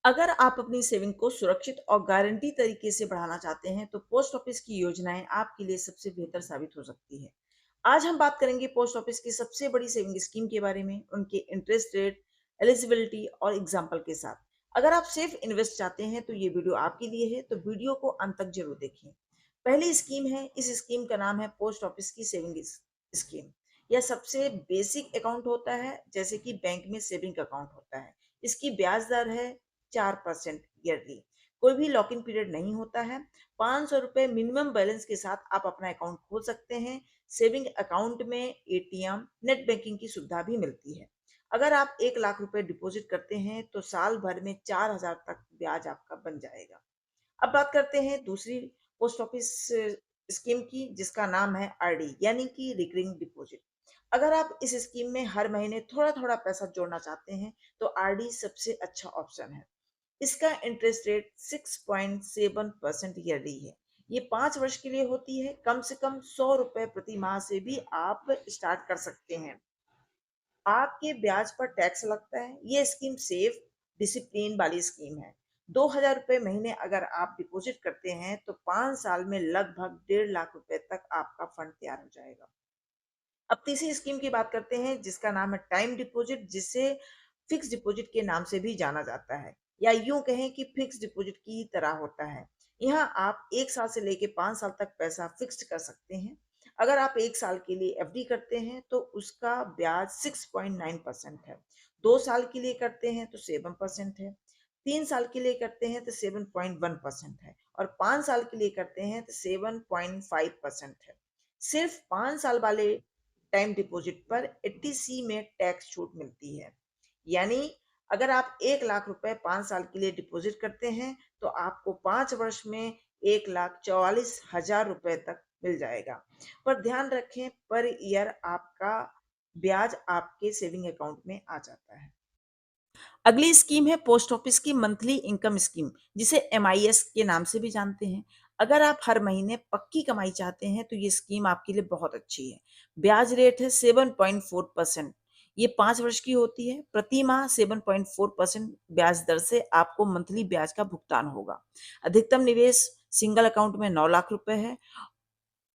अगर आप अपनी सेविंग को सुरक्षित और गारंटी तरीके से बढ़ाना चाहते हैं तो पोस्ट ऑफिस की योजनाएं आपके लिए सबसे बेहतर साबित हो सकती है। आज हम बात करेंगे पोस्ट ऑफिस की सबसे बड़ी सेविंग स्कीम के बारे में, उनके इंटरेस्ट रेट, एलिजिबिलिटी और एग्जाम्पल के साथ। अगर आप सिर्फ इन्वेस्ट चाहते हैं तो ये वीडियो आपके लिए है, तो वीडियो को अंत तक जरूर देखें। पहली स्कीम है, इस स्कीम का नाम है पोस्ट ऑफिस की सेविंग स्कीम। यह सबसे बेसिक अकाउंट होता है, जैसे कि बैंक में सेविंग अकाउंट होता है। इसकी ब्याज दर है 4% ईयरली। कोई भी लॉक इन पीरियड नहीं होता है। 500 रुपए मिनिमम बैलेंस के साथ आप अपना अकाउंट खोल सकते हैं। सेविंग अकाउंट में एटीएम, नेट बैंकिंग की सुविधा भी मिलती है। अगर आप 1 लाख रुपए डिपॉजिट करते हैं तो साल भर में 4,000 तक ब्याज आपका बन जाएगा। अब बात करते हैं दूसरी पोस्ट ऑफिस स्कीम की, जिसका नाम है आरडी यानी कि रिकरिंग डिपॉजिट। अगर आप इस स्कीम में हर महीने थोड़ा थोड़ा पैसा जोड़ना चाहते हैं तो आरडी सबसे अच्छा ऑप्शन है। इसका इंटरेस्ट रेट 6.7% ईयरली है। ये 5 वर्ष के लिए होती है। कम से कम 100 रुपए प्रति माह से भी आप स्टार्ट कर सकते हैं। आपके ब्याज पर टैक्स लगता है। ये स्कीम सेफ, डिसिप्लिन वाली स्कीम है। 2,000 रुपए महीने अगर आप डिपॉजिट करते हैं तो 5 साल में लगभग 1.5 लाख रुपए तक आपका फंड तैयार हो जाएगा। अब तीसरी स्कीम की बात करते हैं, जिसका नाम है टाइम डिपॉजिट, जिसे फिक्स डिपॉजिट के नाम से भी जाना जाता है, या यूं कहें कि फिक्स डिपॉजिट की तरह होता है। यहाँ आप 1 साल से लेके 5 साल तक पैसा फिक्स्ड कर सकते हैं। अगर आप 1 साल के लिए एफडी करते हैं तो उसका ब्याज 6.9% है। 2 साल के लिए करते हैं तो 7% है। 3 साल के लिए करते हैं तो 7.1% है, और 5 साल के लिए करते हैं तो 7.5% है। सिर्फ 5 साल वाले टाइम डिपॉजिट पर 80C में टैक्स छूट मिलती है। यानी अगर आप 1 लाख रुपए 5 साल के लिए डिपॉजिट करते हैं तो आपको 5 वर्ष में 1,44,000 रुपए तक मिल जाएगा। पर ध्यान रखें, पर ईयर आपका ब्याज आपके सेविंग अकाउंट में आ जाता है। अगली स्कीम है पोस्ट ऑफिस की मंथली इनकम स्कीम, जिसे एमआईएस के नाम से भी जानते हैं। अगर आप हर महीने पक्की कमाई चाहते हैं तो ये स्कीम आपके लिए बहुत अच्छी है। ब्याज रेट है 7.4%। ये 5 वर्ष की होती है। प्रति माह 7.4% ब्याज दर से आपको मंथली ब्याज का भुगतान होगा। अधिकतम निवेश सिंगल अकाउंट में 9 लाख रुपए है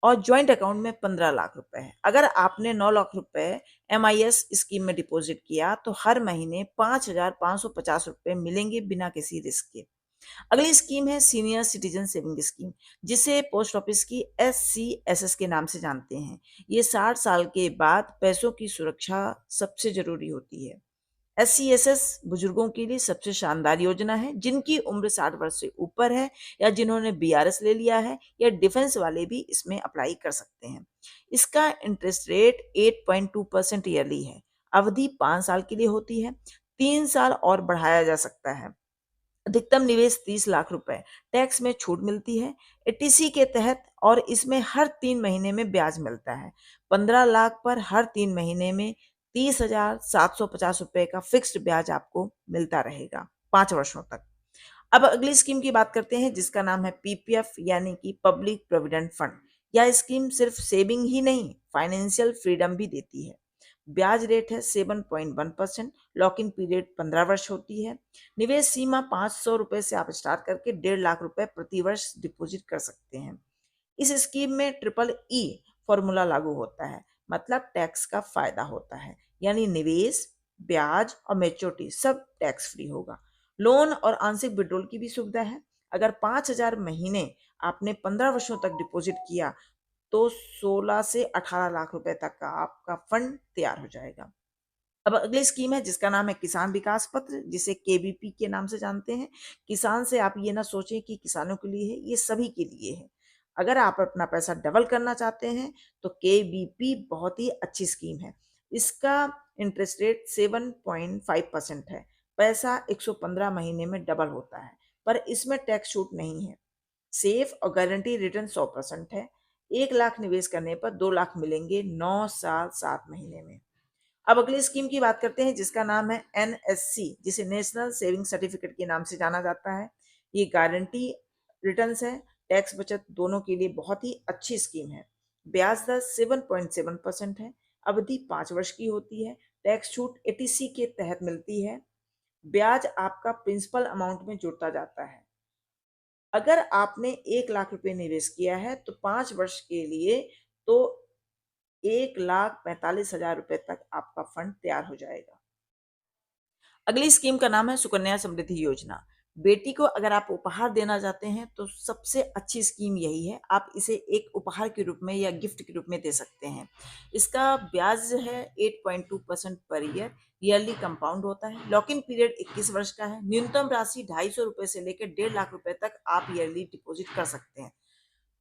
और ज्वाइंट अकाउंट में 15 लाख रुपए है। अगर आपने 9 लाख रुपए एमआईएस स्कीम में डिपॉजिट किया तो हर महीने 5,550 रुपए मिलेंगे बिना किसी रिस्क के। अगली स्कीम है सीनियर सिटीजन सेविंग स्कीम, जिसे पोस्ट ऑफिस की SCSS के नाम से जानते हैं। ये 60 साल के बाद पैसों की सुरक्षा सबसे जरूरी होती है। SCSS बुजुर्गों के लिए सबसे शानदार योजना है, जिनकी उम्र 60 वर्ष से ऊपर है, या जिन्होंने बीआरएस ले लिया है, या डिफेंस वाले भी इसमें अप्लाई कर सकते हैं। इसका इंटरेस्ट रेट 8.2% ईयरली है। अवधि 5 साल के लिए होती है। 3 साल और बढ़ाया जा सकता है। अधिकतम निवेश 30 लाख रुपए। टैक्स में छूट मिलती है एटीसी के तहत, और इसमें हर 3 महीने में ब्याज मिलता है। 15 लाख पर हर 3 महीने में 30,750 रुपए का फिक्स्ड ब्याज आपको मिलता रहेगा 5 वर्षों तक। अब अगली स्कीम की बात करते हैं, जिसका नाम है पीपीएफ यानी कि पब्लिक प्रोविडेंट फंड। यह स्कीम सिर्फ सेविंग ही नहीं, फाइनेंशियल फ्रीडम भी देती है। ब्याज रेट है 7.1%। लॉक इन पीरियड 15 वर्ष होती है। निवेश सीमा 500 रुपए से आप स्टार्ट करके 1.5 लाख रुपए प्रति वर्ष डिपॉजिट कर सकते हैं। इस स्कीम में ट्रिपल ई फॉर्मूला लागू होता है, मतलब टैक्स का फायदा होता है। यानी निवेश, ब्याज और मैच्योरिटी सब टैक्स फ्री होगा। लोन और आंशिक विड्रॉल की भी सुविधा है। अगर 5,000 महीने आपने 15 वर्षों तक डिपॉजिट किया तो 16 से 18 लाख रुपए तक का आपका फंड तैयार हो जाएगा। अब अगली स्कीम है, जिसका नाम है किसान विकास पत्र, जिसे केवीपी के नाम से जानते हैं। किसान से आप ये ना सोचें कि किसानों के लिए है, ये सभी के लिए है। अगर आप अपना पैसा डबल करना चाहते हैं तो केवीपी बहुत ही अच्छी स्कीम है। इसका इंटरेस्ट रेट 7.5% है। पैसा 115 महीने में डबल होता है, पर इसमें टैक्स छूट नहीं है। सेफ और गारंटी रिटर्न 100% है। 1 लाख निवेश करने पर 2 लाख मिलेंगे 9 साल 7 महीने में। अब अगली स्कीम की बात करते हैं, जिसका नाम है एनएससी, जिसे नेशनल सेविंग सर्टिफिकेट के नाम से जाना जाता है। ये गारंटी रिटर्न्स है, टैक्स बचत दोनों के लिए बहुत ही अच्छी स्कीम है। ब्याज दर 7.7% है। अवधि 5 वर्ष की होती है। टैक्स छूट एटीसी के तहत मिलती है। ब्याज आपका प्रिंसिपल अमाउंट में जुड़ता जाता है। अगर आपने 1 लाख रुपए निवेश किया है तो 5 वर्ष के लिए तो 1,45,000 रुपए तक आपका फंड तैयार हो जाएगा। अगली स्कीम का नाम है सुकन्या समृद्धि योजना। बेटी को अगर आप उपहार देना चाहते हैं तो सबसे अच्छी स्कीम यही है। आप इसे एक उपहार के रूप में या गिफ्ट के रूप में दे सकते हैं। इसका ब्याज है 8.2% पर ईयर, ईयरली कंपाउंड होता है। लॉक इन पीरियड 21 वर्ष का है। न्यूनतम राशि 250 रुपए से लेकर 1.5 लाख रुपए तक आप ईयरली डिपॉजिट कर सकते हैं।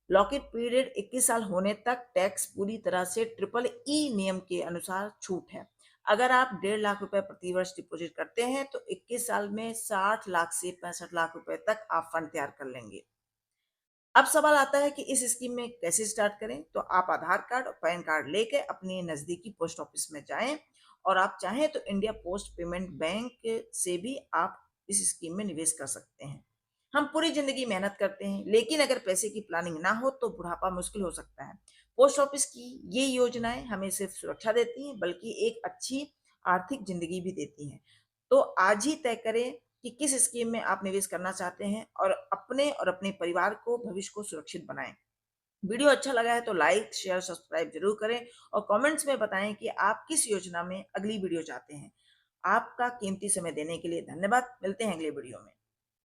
लॉक इन पीरियड 21 साल होने तक टैक्स पूरी तरह से ट्रिपल ई नियम के अनुसार छूट है। अगर आप 1.5 लाख रुपए प्रति वर्ष डिपॉजिट करते हैं तो 21 साल में 60 लाख से 65 लाख रुपए तक आप फंड तैयार कर लेंगे। अब सवाल आता है कि इस स्कीम में कैसे स्टार्ट करें। तो आप आधार कार्ड और पैन कार्ड लेके अपने नजदीकी पोस्ट ऑफिस में जाएं और आप चाहें तो इंडिया पोस्ट पेमेंट बैंक से भी आप इस स्कीम में निवेश कर सकते हैं। हम पूरी जिंदगी मेहनत करते हैं, लेकिन अगर पैसे की प्लानिंग ना हो तो बुढ़ापा मुश्किल हो सकता है। पोस्ट ऑफिस की ये योजनाएं हमें सिर्फ सुरक्षा देती हैं, बल्कि एक अच्छी आर्थिक जिंदगी भी देती हैं। तो आज ही तय करें कि किस स्कीम में आप निवेश करना चाहते हैं और अपने परिवार को भविष्य को सुरक्षित बनाएं। वीडियो अच्छा लगा है तो लाइक शेयर सब्सक्राइब जरूर करें और कमेंट्स में बताएं कि आप किस योजना में अगली वीडियो चाहते हैं। आपका कीमती समय देने के लिए धन्यवाद। मिलते हैं अगले वीडियो में।